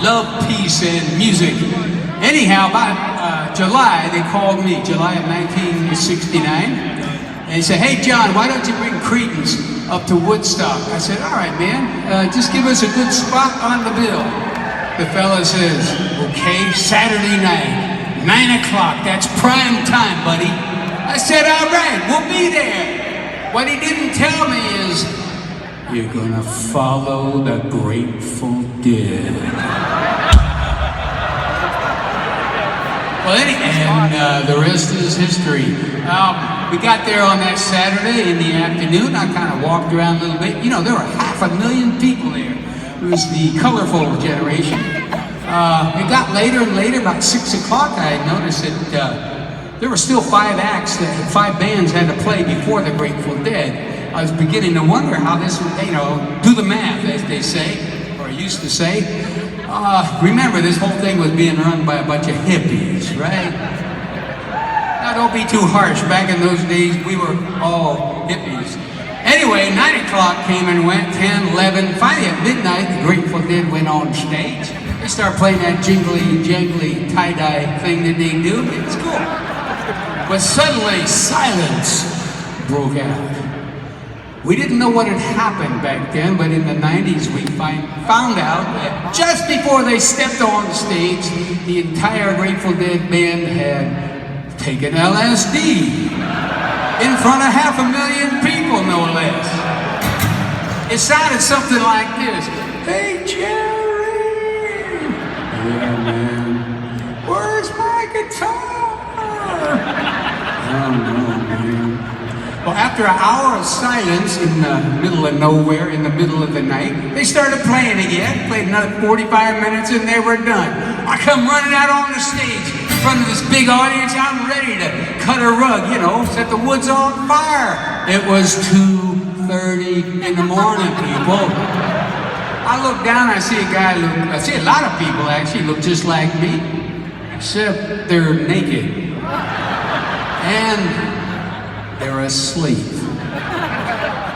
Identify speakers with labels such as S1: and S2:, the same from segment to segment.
S1: love, peace, and music. Anyhow, by July, they called me, July of 1969, and they said, hey John, why don't you bring Cretans up to Woodstock? I said, all right man, just give us a good spot on the bill. The fella says, okay, Saturday night, 9 o'clock, that's prime time, buddy. I said, all right, we'll be there. What he didn't tell me is, you're gonna follow the Grateful Dead. Well, and the rest is history. We got there on that Saturday in the afternoon. I kind of walked around a little bit. You know, there were 500,000 people there. It was the colorful generation. It got later and later, about 6 o'clock, I noticed that there were still 5 acts, 5 bands had to play before the Grateful Dead. I was beginning to wonder how this would, you know, do the math, as they say, or used to say. Remember, this whole thing was being run by a bunch of hippies, right? Now, don't be too harsh. Back in those days, we were all hippies. Anyway, 9 o'clock came and went, 10, 11. Finally, at midnight, the Grateful Dead went on stage. They started playing that jingly, jangly, tie-dye thing that they do. It was cool. But suddenly, silence broke out. We didn't know what had happened back then, but in the 90s we found out that just before they stepped on stage, the entire Grateful Dead band had taken LSD in front of 500,000 people, no less. It sounded something like this. Hey, Jerry! Yeah, man. Where's my guitar? I don't know, man. Well, after an hour of silence in the middle of nowhere, in the middle of the night, they started playing again. Played another 45 minutes and they were done. I come running out on the stage in front of this big audience. I'm ready to cut a rug, you know, set the woods on fire. It was 2:30 in the morning, people. I look down, I see a guy I see a lot of people actually look just like me, except they're naked. And they're asleep.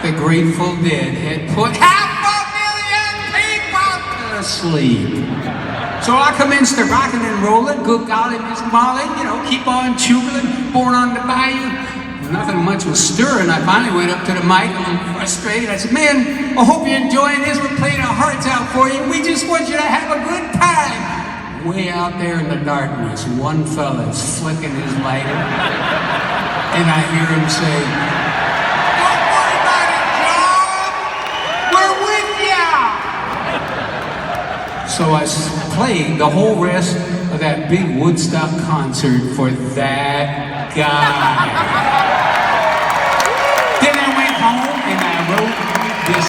S1: The Grateful Dead had put 500,000 people to sleep. So I commenced to rocking and rolling. Good golly, Miss Molly, you know, keep on chugging, born on the bayou. Nothing much was stirring. I finally went up to the mic, I'm frustrated. I said, man, I hope you're enjoying this. We're playing our hearts out for you. We just want you to have a good time. Way out there in the darkness, one fella's flicking his lighter. And I hear him say, don't worry about it, John. We're with ya. So I played the whole rest of that big Woodstock concert for that guy.